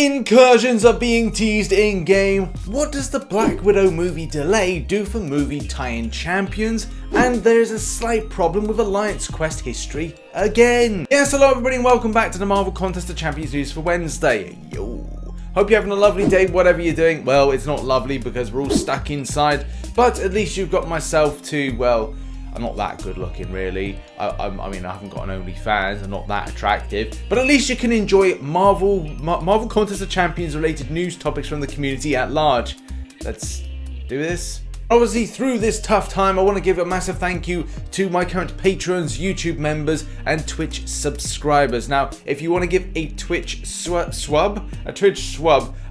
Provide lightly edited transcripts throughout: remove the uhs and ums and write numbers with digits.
Incursions are being teased in-game. What does the Black Widow movie delay do for movie tie-in champions? And there's a slight problem with Alliance Quest history again. Yes, hello everybody and welcome back to the Marvel Contest of Champions news for Wednesday. Yo. Hope you're having a lovely day, whatever you're doing. Well, it's not lovely because we're all stuck inside, but at least you've got myself to, well, I'm not that good looking really. I mean, I haven't got an OnlyFans, I'm not that attractive. But at least you can enjoy Marvel Contest of Champions related news topics from the community at large. Let's do this. Obviously, through this tough time, I want to give a massive thank you to my current patrons, YouTube members, and Twitch subscribers. Now, if you want to give a Twitch swab,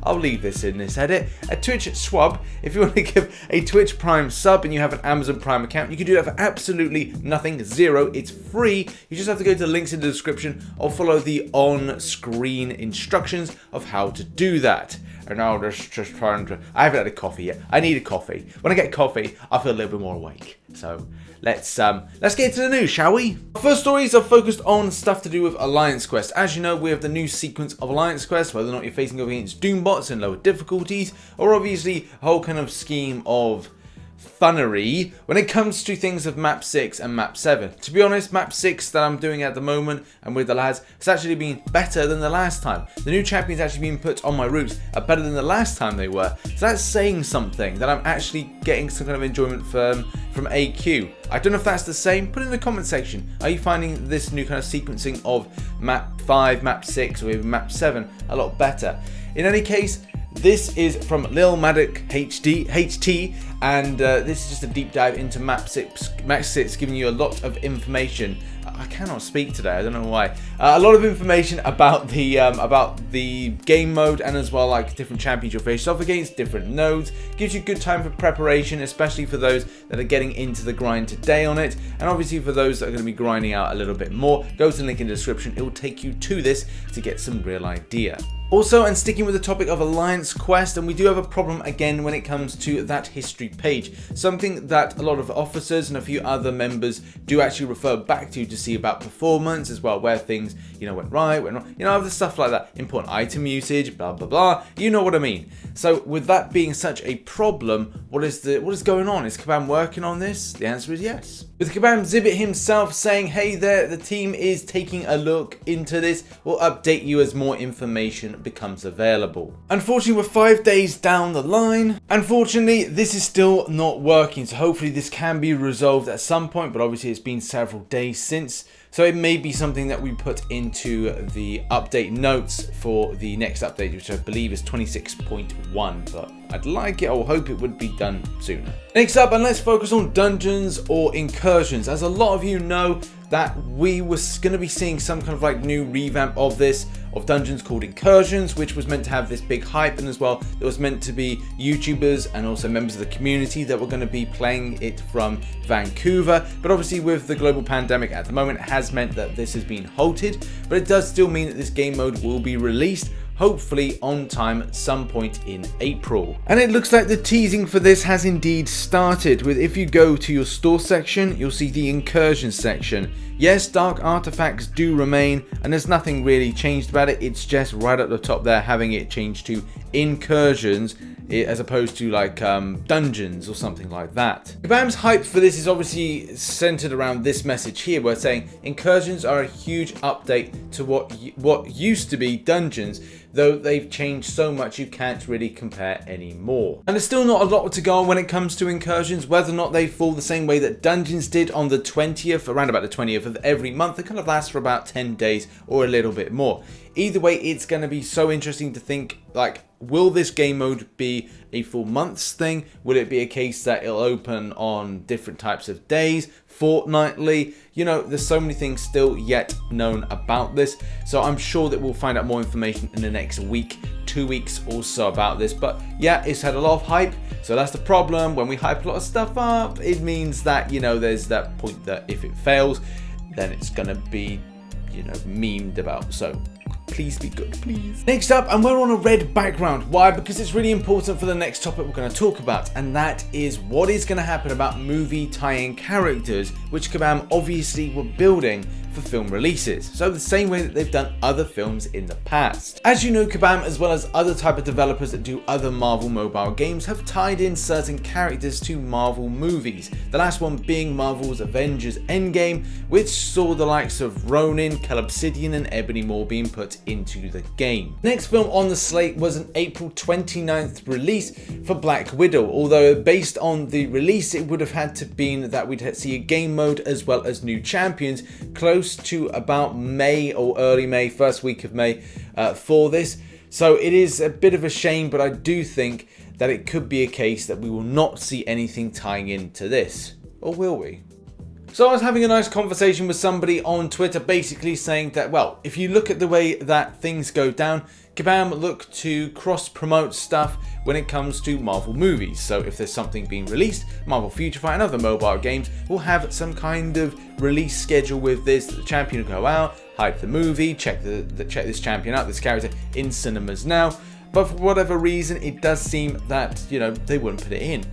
I'll leave this in this edit. A Twitch swab, if you want to give a Twitch Prime sub and you have an Amazon Prime account, you can do that for absolutely nothing, zero. It's free. You just have to go to the links in the description or follow the on-screen instructions of how to do that. And now just trying to, I haven't had a coffee yet. I need a coffee. When I get coffee, I feel a little bit more awake. So let's get into the news, shall we? First stories are focused on stuff to do with Alliance Quest. As you know, we have the new sequence of Alliance Quest, whether or not you're facing against Doombots and lower difficulties, or obviously a whole kind of scheme of funnery when it comes to things of map 6 and map 7. To be honest, map 6 that I'm doing at the moment and with the lads, it's actually been better than the last time. The new champions actually being put on my routes are better than the last time they were. So that's saying something, that I'm actually getting some kind of enjoyment from AQ. I don't know if that's the same. Put it in the comment section. Are you finding this new kind of sequencing of map 5, map 6 or even map 7 a lot better? In any case, this is from Lil Maddock HT, and this is just a deep dive into map 6, giving you a lot of information. I cannot speak today, I don't know why. A lot of information about the game mode, and as well like different champions you'll face off against, different nodes. Gives you good time for preparation, especially for those that are getting into the grind today on it, and obviously for those that are going to be grinding out a little bit more. Go to the link in the description, it will take you to this to get some real idea. Also, and sticking with the topic of Alliance Quest, and we do have a problem again when it comes to that history page. Something that a lot of officers and a few other members do actually refer back to see about performance as well, where things, went right, went wrong, other stuff like that. Important item usage, blah, blah, blah. You know what I mean. So with that being such a problem, what is going on? Is Kabam working on this? The answer is yes. With Kabam Zibbit himself saying, hey there, the team is taking a look into this. We'll update you as more information becomes available. Unfortunately, we're 5 days down the line. Unfortunately, this is still not working. So hopefully this can be resolved at some point, but obviously it's been several days since. So it may be something that we put into the update notes for the next update, which I believe is 26.1, but I'd like it, or hope it would be done sooner. Next up, and let's focus on dungeons or incursions. As a lot of you know, that we was going to be seeing some kind of like new revamp of dungeons called Incursions, which was meant to have this big hype, and as well there was meant to be YouTubers and also members of the community that were going to be playing it from Vancouver. But obviously with the global pandemic at the moment, it has meant that this has been halted, but it does still mean that this game mode will be released, hopefully on time at some point in April. And it looks like the teasing for this has indeed started, with if you go to your store section, you'll see the Incursion section. Yes, dark artifacts do remain, and there's nothing really changed about it. It's just right at the top there, having it changed to Incursions as opposed to like dungeons or something like that. Kabam's hype for this is obviously centered around this message here. We're saying Incursions are a huge update to what used to be dungeons, though they've changed so much you can't really compare anymore. And there's still not a lot to go on when it comes to Incursions, whether or not they fall the same way that dungeons did on the 20th, around about the 20th of every month. It kind of lasts for about 10 days or a little bit more. Either way, it's going to be so interesting to think, like, will this game mode be a full month's thing? Will it be a case that it'll open on different types of days, fortnightly? There's so many things still yet known about this. So I'm sure that we'll find out more information in the next week, 2 weeks or so about this. But yeah, it's had a lot of hype. So that's the problem. When we hype a lot of stuff up, it means that, there's that point that if it fails, then it's going to be, memed about. So please be good, please. Next up, and we're on a red background. Why? Because it's really important for the next topic we're going to talk about, and that is what is going to happen about movie tie-in characters, which Kabam obviously were building for film releases, so the same way that they've done other films in the past. As you know, Kabam, as well as other type of developers that do other Marvel mobile games, have tied in certain characters to Marvel movies, the last one being Marvel's Avengers Endgame, which saw the likes of Ronin, Kel Obsidian and Ebony Maw being put into the game. Next film on the slate was an April 29th release for Black Widow, although based on the release it would have had to been that we'd see a game mode as well as new champions close to about May or early May, first week of May for this. So it is a bit of a shame, but I do think that it could be a case that we will not see anything tying into this. Or will we? So I was having a nice conversation with somebody on Twitter basically saying that, well, if you look at the way that things go down, Kabam look to cross-promote stuff when it comes to Marvel movies. So if there's something being released, Marvel Future Fight and other mobile games will have some kind of release schedule with this. The champion will go out, hype the movie, check this champion out, this character in cinemas now. But for whatever reason, it does seem that, you know, they wouldn't put it in.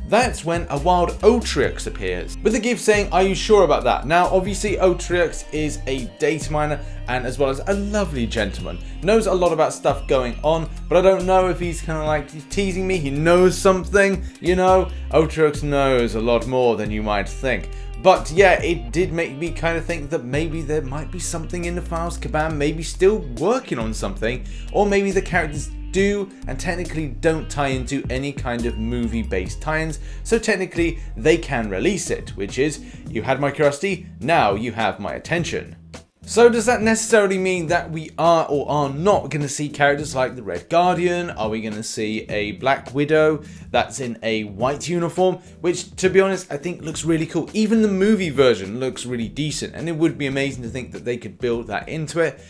That's when a wild Otriux appears, with a GIF saying, "Are you sure about that?" Now, obviously, Otriux is a data miner and as well as a lovely gentleman. Knows a lot about stuff going on, but I don't know if he's kind of like teasing me. He knows something, you know? Otriux knows a lot more than you might think. But yeah, it did make me kind of think that maybe there might be something in the files. Kabam maybe still working on something, or maybe the characters do and technically don't tie into any kind of movie-based tie-ins, so technically they can release it, which is, you had my curiosity, now you have my attention. So does that necessarily mean that we are or are not going to see characters like the Red Guardian? Are we going to see a Black Widow that's in a white uniform? Which, to be honest, I think looks really cool. Even the movie version looks really decent, and it would be amazing to think that they could build that into it.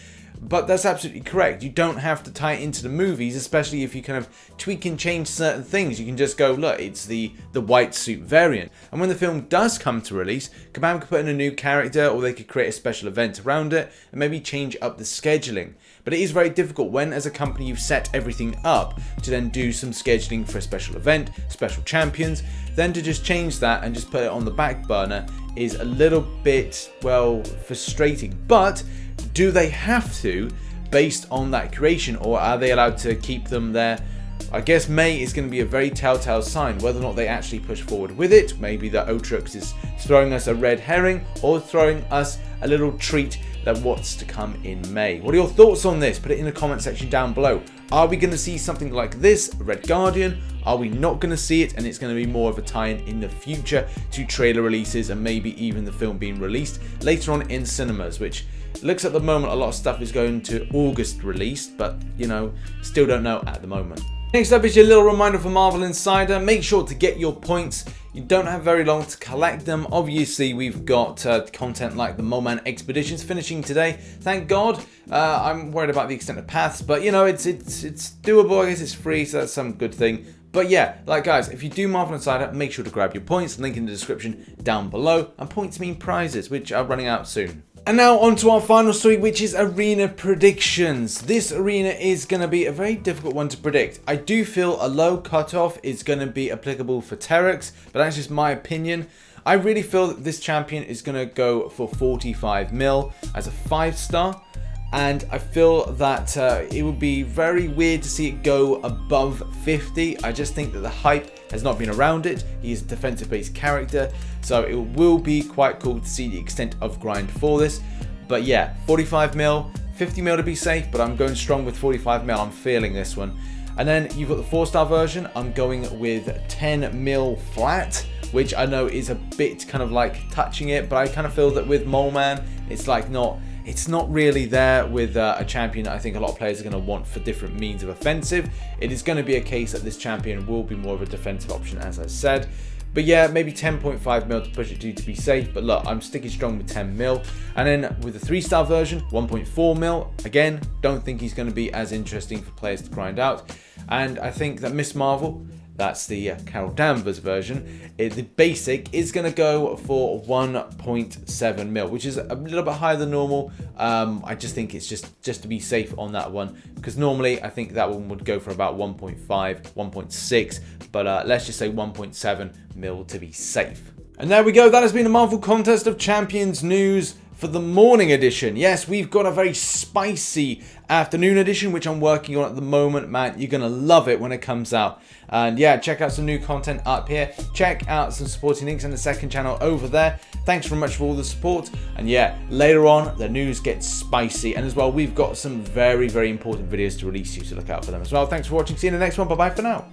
But that's absolutely correct. You don't have to tie it into the movies, especially if you kind of tweak and change certain things. You can just go, look, it's the white suit variant. And when the film does come to release, Kabam could put in a new character, or they could create a special event around it and maybe change up the scheduling. But it is very difficult when, as a company, you've set everything up to then do some scheduling for a special event, special champions, then to just change that and just put it on the back burner is a little bit, well, frustrating. But do they have to, based on that creation, or are they allowed to keep them there? I guess May is going to be a very telltale sign whether or not they actually push forward with it. Maybe that Otriux is throwing us a red herring or throwing us a little treat that what's to come in May. What are your thoughts on this? Put it in the comment section down below. Are we going to see something like this, Red Guardian? Are we not going to see it, and it's going to be more of a tie-in in the future to trailer releases and maybe even the film being released later on in cinemas, which looks at the moment a lot of stuff is going to August released, but you know, still don't know at the moment. Next up is your little reminder for Marvel Insider. Make sure to get your points. You don't have very long to collect them. Obviously, we've got content like the Moleman Expeditions finishing today. Thank God. I'm worried about the extent of paths, but you know, it's doable. I guess it's free, so that's some good thing. But yeah, like guys, if you do Marvel Insider, make sure to grab your points. Link in the description down below. And points mean prizes, which are running out soon. And now on to our final story, which is arena predictions. This arena is going to be a very difficult one to predict. I do feel a low cutoff is going to be applicable for Terrax, but that's just my opinion. I really feel that this champion is going to go for 45 mil as a 5-star. And I feel that it would be very weird to see it go above 50. I just think that the hype has not been around it. He is a defensive-based character, so it will be quite cool to see the extent of grind for this. But yeah, 45 mil, 50 mil to be safe, but I'm going strong with 45 mil. I'm feeling this one. And then you've got the 4-star version. I'm going with 10 mil flat, which I know is a bit kind of like touching it, but I kind of feel that with Moleman, it's like it's not really there with a champion that I think a lot of players are going to want for different means of offensive. It is going to be a case that this champion will be more of a defensive option, as I said. But yeah, maybe 10.5 mil to push it to be safe. But look, I'm sticking strong with 10 mil. And then with the 3-star version, 1.4 mil. Again, don't think he's going to be as interesting for players to grind out. And I think that Miss Marvel, that's the Carol Danvers version, the basic is going to go for 1.7 mil, which is a little bit higher than normal. I just think it's just to be safe on that one, because normally I think that one would go for about 1.5, 1.6, but let's just say 1.7 mil to be safe. And there we go. That has been a Marvel Contest of Champions news for the morning edition. Yes, we've got a very spicy afternoon edition, which I'm working on at the moment, man. You're gonna love it when it comes out. And yeah, check out some new content up here. Check out some supporting links in the second channel over there. Thanks very much for all the support. And yeah, later on, the news gets spicy. And as well, we've got some very, very important videos to release you, so look out for them as well. Thanks for watching. See you in the next one. Bye-bye for now.